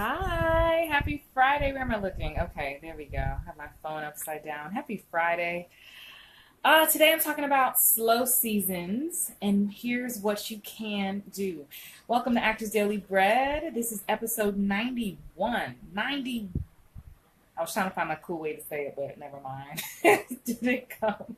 Hi, happy Friday. Where am I looking? Okay, there we go. I have my phone upside down. Happy Friday. Today I'm talking about slow seasons, and here's what you can do. Welcome to Actors Daily Bread. This is episode 91. 90. I was trying to find a cool way to say it, but never mind. Didn't come.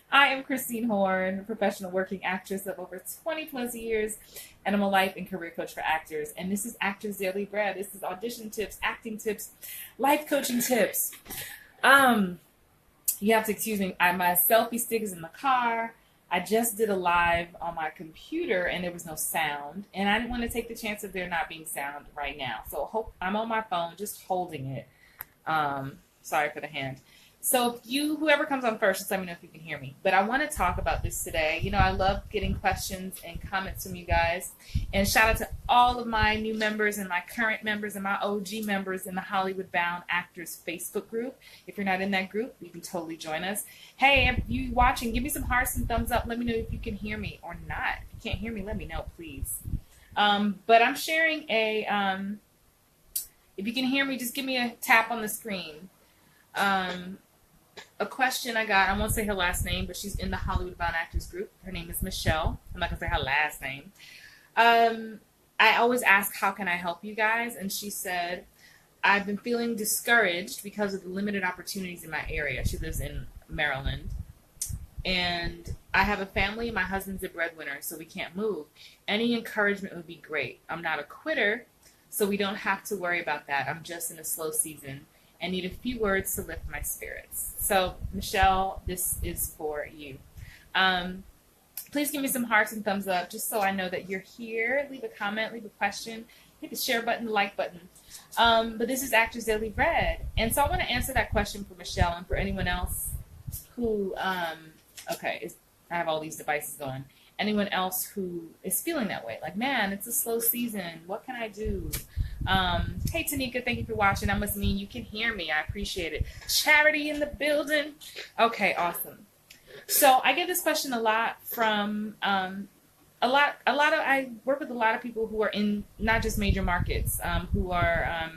I am Christine Horn, professional working actress of over 20 plus years, and I'm a life and career coach for actors. And this is Actors Daily Bread. This is audition tips, acting tips, life coaching tips. You have to excuse me. My selfie stick is in the car. I just did a live on my computer and there was no sound. And I didn't want to take the chance of there not being sound right now. So I'm on my phone just holding it. Sorry for the hand. So whoever comes on first, just let me know if you can hear me. But I want to talk about this today. You know, I love getting questions and comments from you guys. And shout out to all of my new members and my current members and my OG members in the Hollywood Bound Actors Facebook group. If you're not in that group, you can totally join us. Hey, if you watching, give me some hearts and thumbs up. Let me know if you can hear me or not. If you can't hear me, let me know, please. But I'm sharing if you can hear me, just give me a tap on the screen. A question I got, I won't say her last name, but she's in the Hollywood Bound Actors group. Her name is Michelle. I'm not going to say her last name. I always ask, how can I help you guys? And she said, I've been feeling discouraged because of the limited opportunities in my area. She lives in Maryland. And I have a family. My husband's a breadwinner, so we can't move. Any encouragement would be great. I'm not a quitter, so we don't have to worry about that. I'm just in a slow season and need a few words to lift my spirits. So, Michelle, this is for you. Please give me some hearts and thumbs up just so I know that you're here. Leave a comment, leave a question, hit the share button, the like button. But this is Actors Daily Bread. And so I want to answer that question for Michelle and for anyone else who, I have all these devices going. Anyone else who is feeling that way. Like, man, it's a slow season. What can I do? Hey, Tanika, thank you for watching. That must mean you can hear me. I appreciate it. Charity in the building. Okay, awesome. So I get this question a lot from I work with a lot of people who are in not just major markets, who are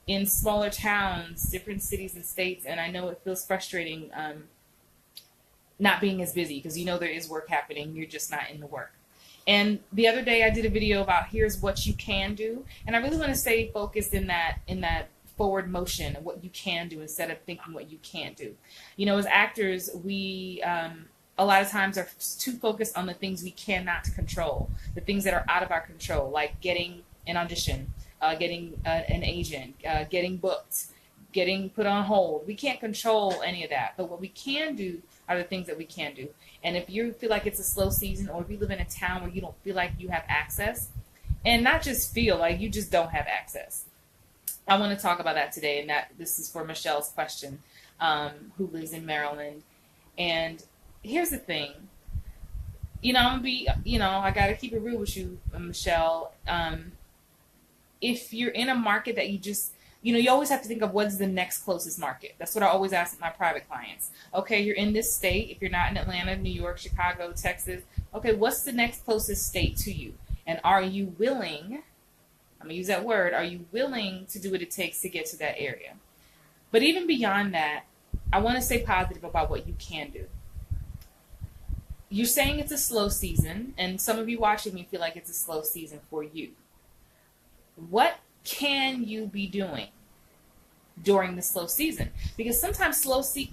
in smaller towns, different cities and states, and I know it feels frustrating not being as busy because you know there is work happening, you're just not in the work. And the other day I did a video about here's what you can do, and I really want to stay focused in that forward motion of what you can do instead of thinking what you can't do. You know, as actors, we a lot of times are too focused on the things we cannot control, the things that are out of our control, like getting an audition, getting an agent, getting booked, getting put on hold. We can't control any of that, but what we can do are the things that we can do. And if you feel like it's a slow season, or if you live in a town where you don't feel like you have access, and not just feel like you just don't have access, I want to talk about that today. And that this is for Michelle's question, who lives in Maryland. And here's the thing, I'm gonna be, I gotta keep it real with you, Michelle. If you're in a market that you always have to think of what is the next closest market. That's what I always ask my private clients. Okay, you're in this state. If you're not in Atlanta, New York, Chicago, Texas, okay, what's the next closest state to you? And are you willing, I'm going to use that word, are you willing to do what it takes to get to that area? But even beyond that, I want to stay positive about what you can do. You're saying it's a slow season, and some of you watching me feel like it's a slow season for you. What can you be doing during the slow season? Because sometimes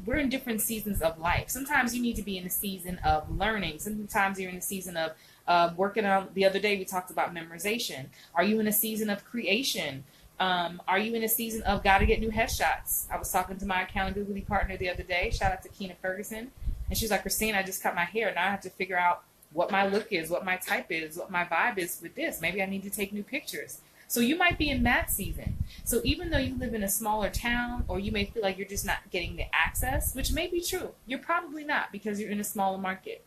we're in different seasons of life. Sometimes you need to be in a season of learning. Sometimes you're in a season of working on. The other day we talked about memorization. Are you in a season of creation? Are you in a season of got to get new headshots? I was talking to my accountability partner the other day. Shout out to CAINE Ferguson. And she's like, Christine, I just cut my hair. Now I have to figure out what my look is, what my type is, what my vibe is with this. Maybe I need to take new pictures. So you might be in that season. So even though you live in a smaller town, or you may feel like you're just not getting the access, which may be true, you're probably not because you're in a smaller market.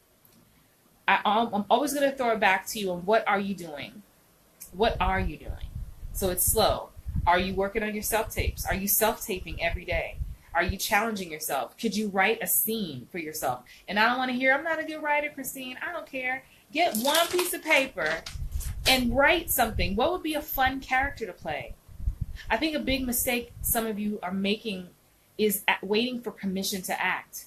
I'm always going to throw it back to you on what are you doing? What are you doing? So it's slow. Are you working on your self-tapes? Are you self-taping every day? Are you challenging yourself? Could you write a scene for yourself? And I don't want to hear, I'm not a good writer, Christine. I don't care. Get one piece of paper and write something. What would be a fun character to play? I think a big mistake some of you are making is waiting for permission to act.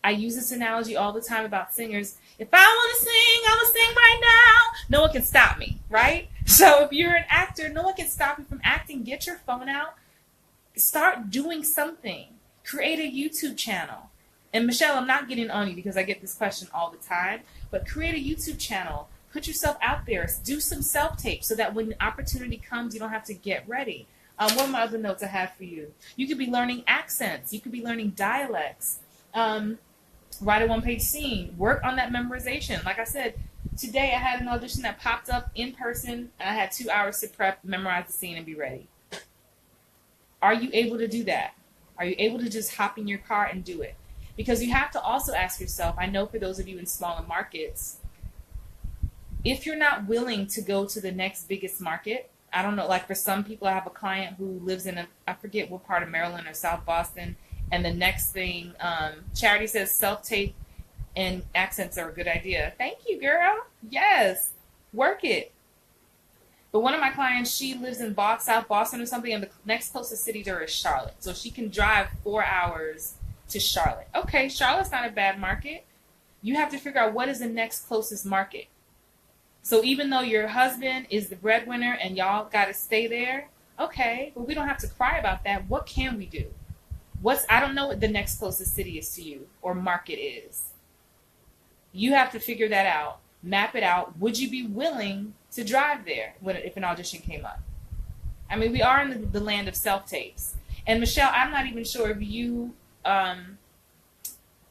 I use this analogy all the time about singers. If I want to sing, I'm going to sing right now. No one can stop me, right? So if you're an actor, no one can stop you from acting. Get your phone out. Start doing something. Create a YouTube channel. And Michelle, I'm not getting on you because I get this question all the time, but create a YouTube channel. Put yourself out there. Do some self-tape so that when the opportunity comes, you don't have to get ready. What are my other notes I have for you? You could be learning accents. You could be learning dialects. Write a one-page scene. Work on that memorization. Like I said, today I had an audition that popped up in person, and I had 2 hours to prep, memorize the scene, and be ready. Are you able to do that? Are you able to just hop in your car and do it? Because you have to also ask yourself, I know for those of you in smaller markets, if you're not willing to go to the next biggest market, I don't know, like for some people, I have a client who lives in I forget what part of Maryland or South Boston, and the next thing, Charity says self-tape and accents are a good idea. Thank you, girl. Yes, work it. But one of my clients, she lives in South Boston or something, and the next closest city to her is Charlotte. So she can drive 4 hours to Charlotte. Okay, Charlotte's not a bad market. You have to figure out what is the next closest market. So even though your husband is the breadwinner and y'all got to stay there, okay, but we don't have to cry about that. What can we do? I don't know what the next closest city is to you or market is. You have to figure that out, map it out. Would you be willing to drive there if an audition came up? I mean, we are in the land of self-tapes. And Michelle, I'm not even sure if you are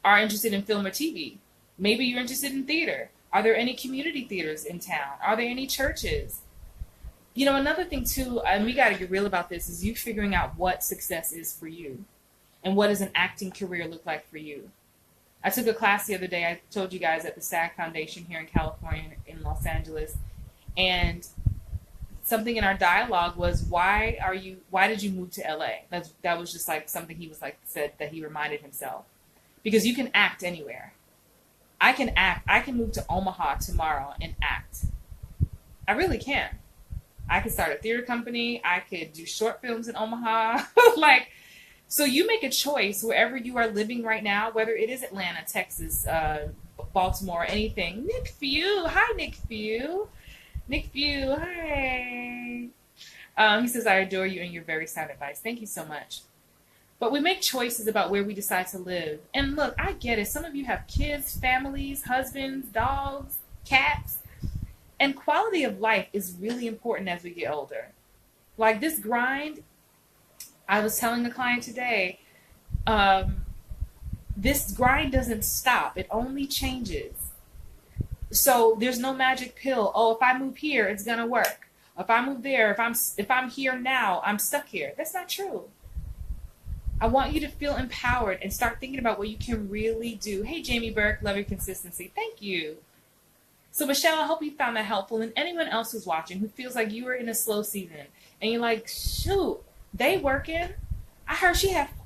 interested in film or TV. Maybe you're interested in theater. Are there any community theaters in town? Are there any churches? You know, another thing too, and we got to get real about this, is you figuring out what success is for you. And what does an acting career look like for you? I took a class the other day, I told you guys, at the SAG Foundation here in California, in Los Angeles. And something in our dialogue was, why did you move to LA? That was just like something he was like, said that he reminded himself. Because you can act anywhere. I can act. I can move to Omaha tomorrow and act. I really can. I could start a theater company. I could do short films in Omaha. So you make a choice wherever you are living right now, whether it is Atlanta, Texas, Baltimore, anything. Nick Few. Hi, Nick Few. Nick Few. Hi. He says, I adore you and your very sound advice. Thank you so much. But we make choices about where we decide to live. And look, I get it. Some of you have kids, families, husbands, dogs, cats. And quality of life is really important as we get older. Like this grind, I was telling a client today, this grind doesn't stop. It only changes. So there's no magic pill. Oh, if I move here, it's going to work. If I move there, if I'm here now, I'm stuck here. That's not true. I want you to feel empowered and start thinking about what you can really do. Hey, Jamie Burke, love your consistency. Thank you. So, Michelle, I hope you found that helpful. And anyone else who's watching who feels like you are in a slow season and you're like, shoot, they working. I heard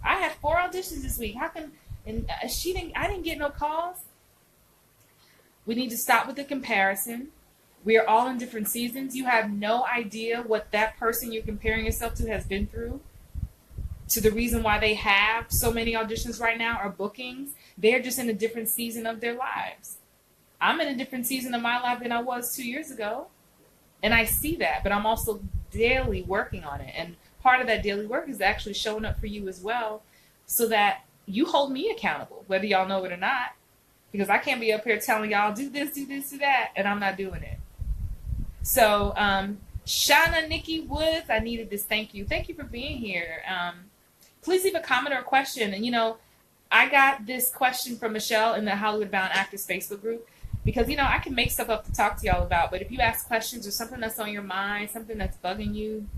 I had 4 auditions this week. How come, and I didn't get no calls. We need to stop with the comparison. We are all in different seasons. You have no idea what that person you're comparing yourself to has been through. To the reason why they have so many auditions right now or bookings, they're just in a different season of their lives. I'm in a different season of my life than I was 2 years ago. And I see that, but I'm also daily working on it. And part of that daily work is actually showing up for you as well so that you hold me accountable, whether y'all know it or not. Because I can't be up here telling y'all, do this, do this, do that, and I'm not doing it. So, Shauna Nikki Woods, I needed this. Thank you. Thank you for being here. Please leave a comment or a question. And, you know, I got this question from Michelle in the Hollywood Bound Actors Facebook group because, you know, I can make stuff up to talk to y'all about. But if you ask questions or something that's on your mind, something that's bugging you,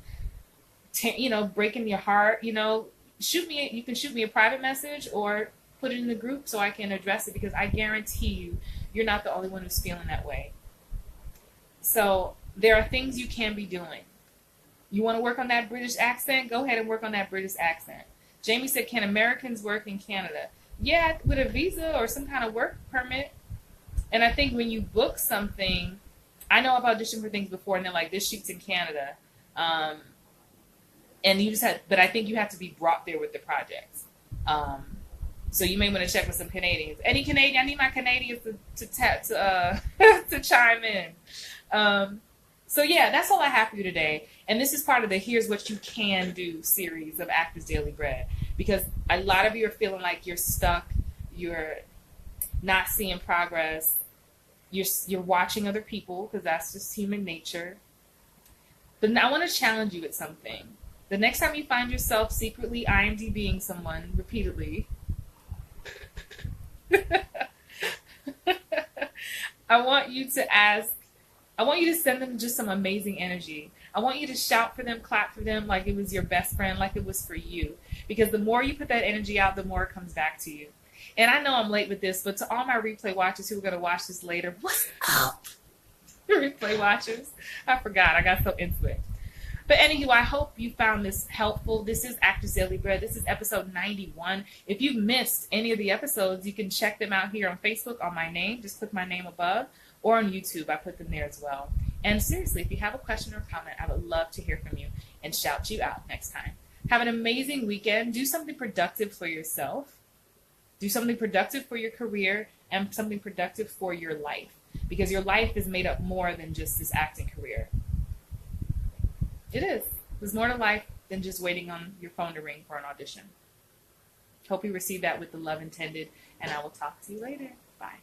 you know, breaking your heart, you know, you can shoot me a private message or put it in the group so I can address it because I guarantee you, you're not the only one who's feeling that way. So there are things you can be doing. You want to work on that British accent? Go ahead and work on that British accent. Jamie said, can Americans work in Canada? Yeah, with a visa or some kind of work permit. And I think when you book something, I know I've auditioned for things before and they're like, this shoot's in Canada. and you just but I think you have to be brought there with the projects. So you may want to check with some Canadians. Any Canadian? I need my Canadians to chime in. So yeah, that's all I have for you today. And this is part of the Here's What You Can Do series of Actors Daily Bread. Because a lot of you are feeling like you're stuck, you're not seeing progress, you're watching other people, because that's just human nature. But I want to challenge you with something. The next time you find yourself secretly IMDbing someone repeatedly, I want you to send them just some amazing energy. I want you to shout for them, clap for them like it was your best friend, like it was for you. Because the more you put that energy out, the more it comes back to you. And I know I'm late with this, but to all my replay watchers who are going to watch this later, what's up? Replay watchers. I forgot. I got so into it. But anywho, I hope you found this helpful. This is Actors Daily Bread. This is episode 91. If you've missed any of the episodes, you can check them out here on Facebook on my name. Just click my name above. Or on YouTube. I put them there as well. And seriously, if you have a question or comment, I would love to hear from you and shout you out next time. Have an amazing weekend. Do something productive for yourself. Do something productive for your career and something productive for your life. Because your life is made up more than just this acting career. It is. There's more to life than just waiting on your phone to ring for an audition. Hope you receive that with the love intended, and I will talk to you later. Bye.